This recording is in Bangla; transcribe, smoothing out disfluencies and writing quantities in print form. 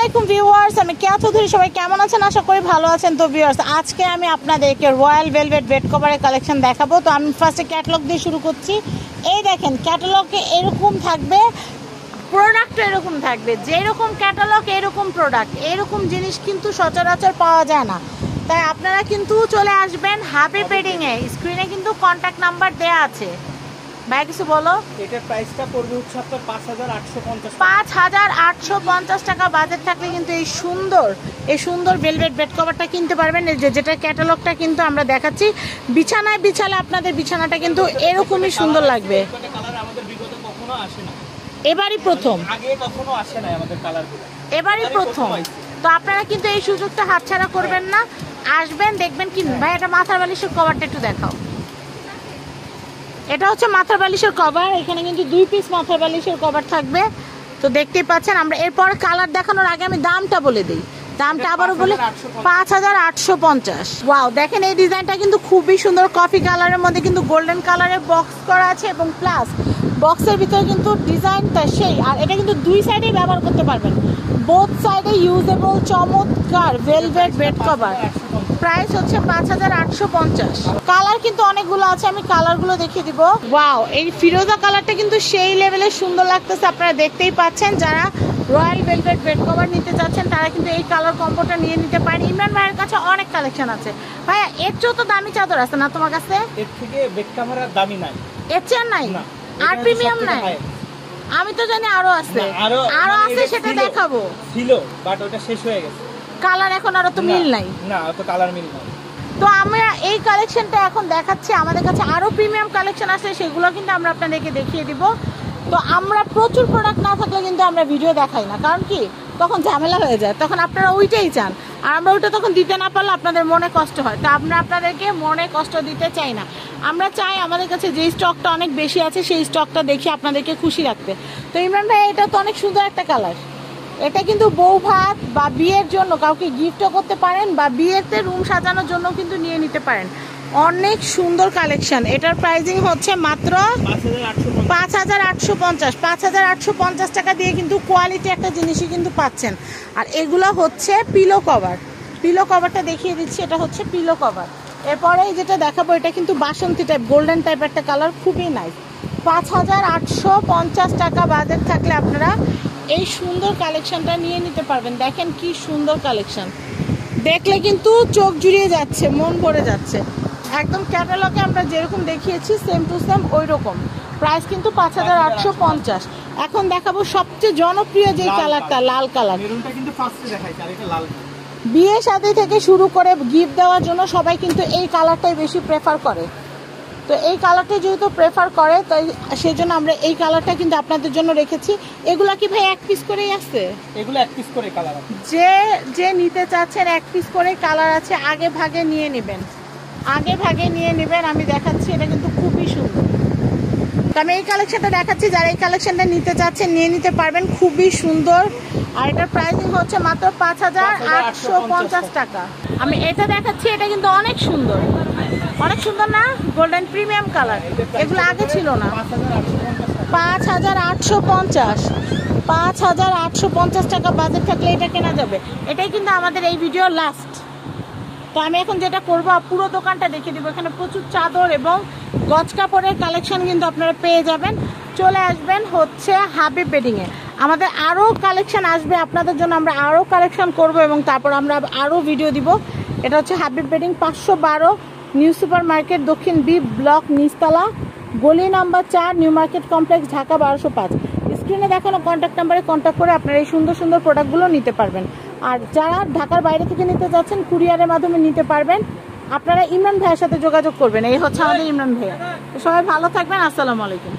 আলাইকুম ভিউয়ার্স, আমি কেয়া চৌধুরী। সবাই কেমন আছেন? আশা করি ভালো আছেন। তো ভিউয়ার্স, আজকে আমি আপনাদেরকে রয়্যাল ভেলভেট বেড কভারের কালেকশন দেখাবো। তো আমি ফার্স্টে ক্যাটালগ দিয়ে শুরু করছি। এই দেখেন, ক্যাটালগে এরকম থাকবে, প্রোডাক্ট এরকম থাকবে। যেরকম ক্যাটালগ এরকম প্রোডাক্ট, এরকম জিনিস কিন্তু সচরাচর পাওয়া যায় না। তাই আপনারা কিন্তু চলে আসবেন হ্যাপি বেডিংয়ে। স্ক্রিনে কিন্তু কন্ট্যাক্ট নাম্বার দেওয়া আছে। ভাই কিছু বলো। এটার প্রাইসটা পড়বে হচ্ছে আপনার 5850 5850 টাকা বাজেট থাকলে কিন্তু এই সুন্দর ভেলভেট বেড কভারটা কিনতে পারবেন। যেটা ক্যাটালগটা কিন্তু আমরা দেখাচ্ছি। বিছানায় বিছালে আপনাদের বিছানাটা কিন্তু এরকমই সুন্দর লাগবে। কালার আমাদের বিগত কখনো আসে না, এবারই প্রথম। আগে কখনো আসে না আমাদের কালারগুলো, এবারই প্রথম। তো আপনারা কিন্তু এই সুযোগটা হাতছাড়া করবেন না। আসবেন, দেখবেন কি। ভাই এটা মাথার বালিশের কভারটা একটু দেখাও। এটা হচ্ছে মাথার বালিশের কভার। এখানে কিন্তু 2 পিস মাথার বালিশের কভার থাকবে। তো দেখতেই পাচ্ছেন। আমরা এরপর কালার দেখানোর আগে আমি দামটা বলে দিই। দামটা আবারও বলি, 5850। ওয়াও, দেখেন এই ডিজাইনটা কিন্তু খুবই সুন্দর। কফি কালারের মধ্যে কিন্তু গোল্ডেন কালারের বক্স করা আছে এবং প্লাস বক্সের ভিতরে কিন্তু ডিজাইনটা সেই। আর এটা কিন্তু 2 সাইডেই ব্যবহার করতে পারবেন। বোথ সাইডে ইউজেবল চমৎকার ভেলভেট বেড কভার। প্রাইস হচ্ছে 5850। কালার কিন্তু অনেকগুলো আছে, আমি কালারগুলো দেখিয়ে দিব। ওয়াও, এই ফিরোজা কালারটা কিন্তু সেই লেভেলে সুন্দর লাগতেছে। আপনারা দেখতেই পাচ্ছেন। যারা রয়্যাল ভেলভেট বেড কভার নিতে যাচ্ছেন তারা কিন্তু এই কালার কম্বোটা নিয়ে নিতে পারেন। ইমরান ভাইয়ের কাছে অনেক কালেকশন আছে। ভাইয়া এর চেয়েও তো দামি চাদর আছে না তোমার কাছে? এর থেকে বেড কভারের দামি নাই, এর চেয়ে নাই, আর প্রিমিয়াম নাই। আমি তো জানি আরো আছে, আরো আছে, সেটা দেখাবো। ছিল বাট ওটা শেষ হয়ে গেছে। কালার এখন আরো তো মিল নাই না, তো কালার মিল নাই। তো আমরা এই কালেকশনটা এখন দেখাচ্ছি। আমাদের কাছে আরো প্রিমিয়াম কালেকশন আছে, সেগুলো কিন্তু আমরা আপনাদেরকে দেখিয়ে দিব। তো আমরা প্রচুর প্রোডাক্ট না থাকলে কিন্তু আমরা ভিডিও দেখাই না, কারণ কি তখন ঝামেলা হয়ে যায়। তখন আপনারা ওইটাই চান, আর আমরা ওইটা তখন দিতে না পারলে আপনাদের মনে কষ্ট হয়। তো আমরা আপনাদেরকে মনে কষ্ট দিতে চাই না। আমরা চাই আমাদের কাছে যে স্টকটা অনেক বেশি আছে সেই স্টকটা দেখে আপনাদেরকে খুশি রাখতে। তো ইমরান ভাই, এটা তো অনেক সুন্দর একটা কালার। এটা কিন্তু বউ ভাত বা বিয়ের জন্য কাউকে গিফটও করতে পারেন, বা বিয়েতে রুম সাজানোর জন্য কিন্তু নিয়ে নিতে পারেন। অনেক সুন্দর কালেকশন। এটার প্রাইসিং হচ্ছে মাত্র 5850। 5850 টাকা দিয়ে কিন্তু কোয়ালিটি একটা জিনিসই কিন্তু পাচ্ছেন। আর এগুলো হচ্ছে পিলো কভার। পিলো কভারটা দেখিয়ে দিচ্ছি। এটা হচ্ছে পিলো কভার। এরপরে যেটা দেখাবো, এটা কিন্তু বাসন্তী টাইপ, গোল্ডেন টাইপ একটা কালার, খুবই নাইস। 5850 টাকা বাজেট থাকলে আপনারা এই সুন্দর কালেকশনটা নিয়ে নিতে পারবেন। দেখেন কি সুন্দর কালেকশন, দেখলে কিন্তু চোখ জুড়িয়ে যাচ্ছে, মন ভরে যাচ্ছে। একদম ক্যাটালগে আমরা যেরকম দেখিয়েছি সেম টু সেম ওই রকম। প্রাইস কিন্তু 5850। এখন দেখাবো সবচেয়ে জনপ্রিয় যে কালারটা, লাল কালার। বিয়ে শাদী থেকে শুরু করে গিফট দেওয়ার জন্য সবাই কিন্তু এই কালারটাই বেশি প্রেফার করে। তো এই কালারটা যেহেতু প্রেফার করে, তাই সেই জন্য আমরা এই কালারটা কিন্তু আপনাদের জন্য রেখেছি। এগুলা কি ভাই 1 পিস করেই আছে? এগুলো 1 পিস করে কালার আছে। যে নিতে চাচ্ছেন 1 পিস করে কালার আছে, আগে ভাগে নিয়ে নেবেন, আগে ভাগে নিয়ে নেবেন। আমি দেখাচ্ছি, এটা কিন্তু খুবই সুন্দর। তো আমি এই কালেকশনটা দেখাচ্ছি। যারা এই কালেকশনটা নিতে চাচ্ছেন নিয়ে নিতে পারবেন, খুবই সুন্দর। আর এটার প্রাইসিং হচ্ছে মাত্র 5850 টাকা। আমি এটা দেখাচ্ছি, এটা কিন্তু অনেক সুন্দর, অনেক সুন্দর না? Golden premium colour. এগুলো আগে ছিল না। 5850। 5850 টাকা বাজেট থাকলে এটা কেনা যাবে। এটাই কিন্তু আমাদের এই ভিডিও লাস্ট। তো আমি এখন যেটা করবো, পুরো দোকানটা দেখিয়ে দিব। এখানে প্রচুর চাদর এবং গজ কাপড়ের কালেকশন কিন্তু আপনারা পেয়ে যাবেন। চলে আসবেন হচ্ছে হাবিব বেডিংয়ে। আমাদের আরও কালেকশন আসবে আপনাদের জন্য, আমরা আরও কালেকশন করব এবং তারপর আমরা আরও ভিডিও দিব। এটা হচ্ছে Habib bedding, 512 new super market, দক্ষিণ বি ব্লক, নিচতলা, গলি number 4, new market complex, Dhaka 1205। স্ক্রিনে দেখানো কন্ট্যাক্ট নাম্বারে কন্ট্যাক্ট করে আপনারা এই সুন্দর সুন্দর প্রোডাক্টগুলো নিতে পারবেন। আর যারা ঢাকার বাইরে থেকে নিতে যাচ্ছেন কুরিয়ারের মাধ্যমে নিতে পারবেন। আপনারা ইমরান ভাইয়ের সাথে যোগাযোগ করবেন। এই হচ্ছে আমাদের ইমরান ভাইয়া। সবাই ভালো থাকবেন। আসসালামু আলাইকুম।